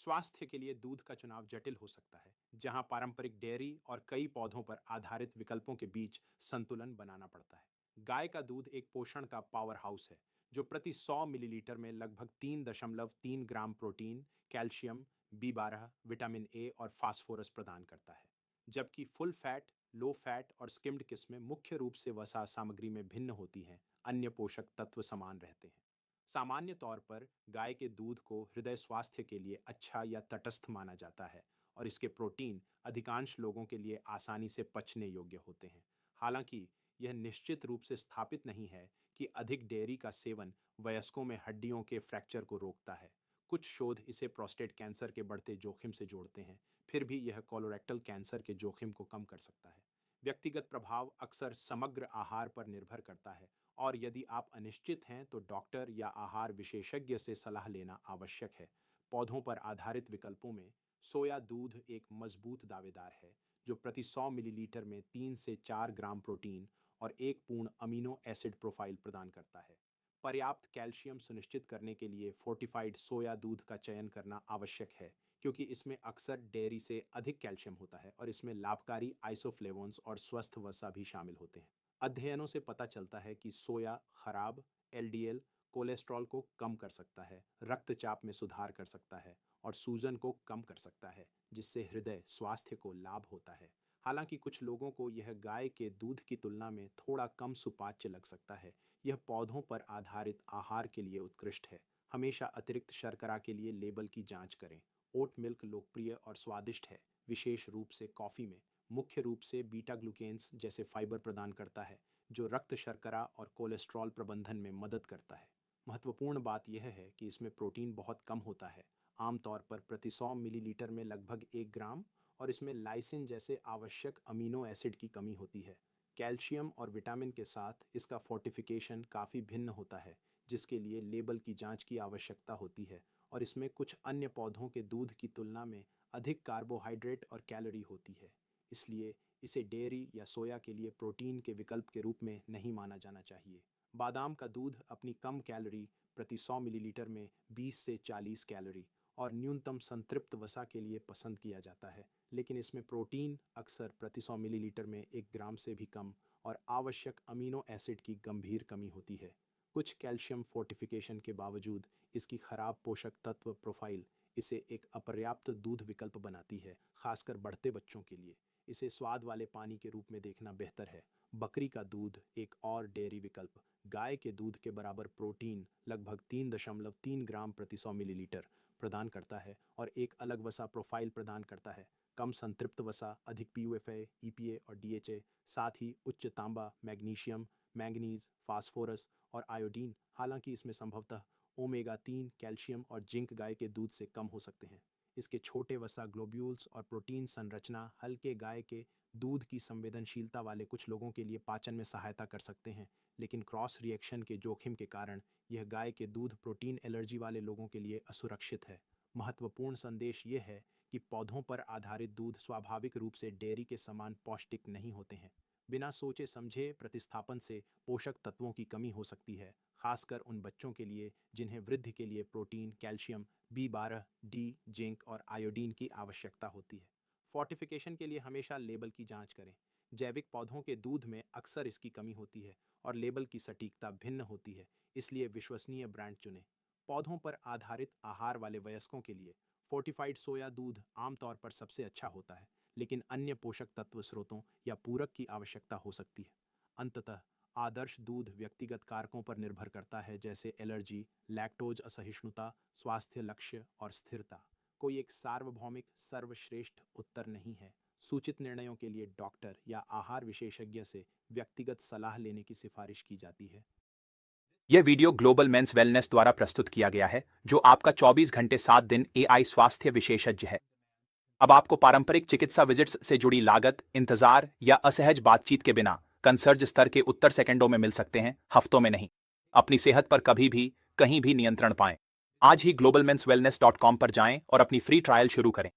स्वास्थ्य के लिए दूध का चुनाव जटिल हो सकता है, जहां पारंपरिक डेयरी और कई पौधों पर आधारित विकल्पों के बीच संतुलन बनाना पड़ता है। गाय का दूध एक पोषण का पावर हाउस है, जो प्रति 100 मिलीलीटर में लगभग 3.3 gram protein, calcium, B12, vitamin A और फास्फोरस प्रदान करता है। जबकि फुल फैट, लो फैट और स्किम्ड किस्में मुख्य रूप से वसा सामग्री में भिन्न होती हैं, अन्य पोषक तत्व समान रहते हैं। सामान्य तौर पर गाय के दूध को हृदय स्वास्थ्य के लिए अच्छा या तटस्थ माना जाता है और इसके प्रोटीन अधिकांश लोगों के लिए आसानी से पचने योग्य होते हैं। हालांकि यह निश्चित रूप से स्थापित नहीं है कि अधिक डेयरी का सेवन वयस्कों में हड्डियों के फ्रैक्चर को रोकता है। कुछ शोध इसे प्रोस्टेट कैंसर के बढ़ते जोखिम से जोड़ते हैं, फिर भी यह कोलोरेक्टल कैंसर के जोखिम को कम कर सकता है। व्यक्तिगत प्रभाव अक्सर समग्र आहार पर निर्भर करता है, और यदि आप अनिश्चित हैं तो डॉक्टर या आहार विशेषज्ञ से सलाह लेना आवश्यक है। पौधों पर आधारित विकल्पों में सोया दूध एक मजबूत दावेदार है, जो प्रति 100 मिलीलीटर में 3 से 4 ग्राम प्रोटीन और एक पूर्ण अमीनो एसिड प्रोफाइल प्रदान करता है। पर्याप्त कैल्शियम सुनिश्चित करने के लिए फोर्टिफाइड सोया दूध का चयन करना आवश्यक है, क्योंकि इसमें अक्सर डेयरी से अधिक कैल्शियम होता है और इसमें लाभकारी आइसोफ्लेवोन्स और स्वस्थ वसा भी शामिल होते हैं। अध्ययनों से पता चलता है कि सोया खराब LDL कोलेस्ट्रॉल को कम कर सकता है, रक्तचाप में सुधार कर सकता है और सूजन को कम कर सकता है, जिससे हृदय स्वास्थ्य को लाभ होता है। हालांकि कुछ लोगों को यह गाय के दूध की तुलना में थोड़ा कम सुपाच्य लग सकता है। यह पौधों पर आधारित आहार के लिए उत्कृष्ट है। हमेशा अतिरिक्त शर्करा के लिए लेबल की जांच करें। ओट मिल्क लोकप्रिय और स्वादिष्ट है, विशेष रूप से कॉफ़ी में। मुख्य रूप से बीटा ग्लूकेन्स जैसे फाइबर प्रदान करता है, जो रक्त शर्करा और कोलेस्ट्रॉल प्रबंधन में मदद करता है। महत्वपूर्ण बात यह है कि इसमें प्रोटीन बहुत कम होता है, आमतौर पर प्रति 100 मिलीलीटर में लगभग 1 ग्राम, और इसमें लाइसिन जैसे आवश्यक अमीनो एसिड की कमी होती है। कैल्शियम और विटामिन के साथ इसका फोर्टिफिकेशन काफ़ी भिन्न होता है, जिसके लिए लेबल की जांच की आवश्यकता होती है, और इसमें कुछ अन्य पौधों के दूध की तुलना में अधिक कार्बोहाइड्रेट और कैलोरी होती है। इसलिए इसे डेयरी या सोया के लिए प्रोटीन के विकल्प के रूप में नहीं माना जाना चाहिए। बादाम का दूध अपनी कम कैलोरी, प्रति 100 मिलीलीटर में 20 से 40 कैलोरी, और न्यूनतम संतृप्त वसा के लिए पसंद किया जाता है, लेकिन इसमें प्रोटीन अक्सर प्रति 100 मिलीलीटर में 1 ग्राम से भी कम और आवश्यक अमीनो एसिड की गंभीर कमी होती है। कुछ कैल्शियम फोर्टिफिकेशन के बावजूद इसकी खराब पोषक तत्व प्रोफाइल इसे एक अपर्याप्त दूध विकल्प बनाती है, खासकर बढ़ते बच्चों के लिए। इसे स्वाद वाले पानी के रूप में देखना बेहतर है। बकरी का दूध एक और डेयरी विकल्प गाय के दूध के बराबर प्रोटीन, लगभग 3.3 ग्राम प्रति 100 मिलीलीटर प्रदान करता है और एक अलग वसा प्रोफाइल प्रदान करता है। कम संतृप्त वसा, अधिक PUFA, EPA और DHA, साथ ही उच्च तांबा, मैग्नीशियम, मैंगनीज, फास्फोरस और आयोडीन। हालांकि इसमें संभवतः ओमेगा 3, कैल्शियम और जिंक गाय के दूध से कम हो सकते हैं। इसके छोटे वसा ग्लोब्यूल्स और प्रोटीन संरचना हल्के गाय के दूध की संवेदनशीलता वाले कुछ लोगों के लिए पाचन में सहायता कर सकते हैं, लेकिन क्रॉस रिएक्शन के जोखिम के कारण यह गाय के दूध प्रोटीन एलर्जी वाले लोगों के लिए असुरक्षित है। महत्वपूर्ण संदेश यह है कि पौधों पर आधारित दूध स्वाभाविक रूप से डेयरी के समान पौष्टिक नहीं होते हैं। बिना सोचे समझे प्रतिस्थापन से पोषक तत्वों की कमी हो सकती है, खासकर उन बच्चों के लिए जिन्हें वृद्धि के लिए protein, calcium, B12, D, zinc और आयोडीन की आवश्यकता होती है। फोर्टिफिकेशन के लिए हमेशा लेबल की जांच करें। जैविक पौधों के दूध में अक्सर इसकी कमी होती है और लेबल की सटीकता भिन्न होती है, इसलिए विश्वसनीय ब्रांड चुनें। पौधों पर आधारित आहार वाले वयस्कों के लिए फोर्टिफाइड सोया दूध आमतौर पर सबसे अच्छा होता है, लेकिन अन्य पोषक तत्व स्रोतों या पूरक की आवश्यकता हो सकती है। अंततः आदर्श दूध व्यक्तिगत कारकों पर निर्भर करता है, जैसे एलर्जी, लैक्टोज असहिष्णुता, स्वास्थ्य लक्ष्य और स्थिरता। कोई एक सार्वभौमिक सर्वश्रेष्ठ उत्तर नहीं है। सूचित निर्णयों के लिए डॉक्टर या आहार विशेषज्ञ से व्यक्तिगत सलाह लेने की सिफारिश की जाती है। यह वीडियो ग्लोबल मेंस वेलनेस द्वारा प्रस्तुत किया गया है, जो आपका 24 घंटे 7 दिन AI स्वास्थ्य विशेषज्ञ है। अब आपको पारंपरिक चिकित्सा विजिट्स से जुड़ी लागत, इंतजार या असहज बातचीत के बिना कंसर्ज स्तर के उत्तर सेकंडों में मिल सकते हैं, हफ्तों में नहीं। अपनी सेहत पर कभी भी, कहीं भी नियंत्रण पाएं। आज ही globalmenswellness.com पर जाएं और अपनी फ्री ट्रायल शुरू करें।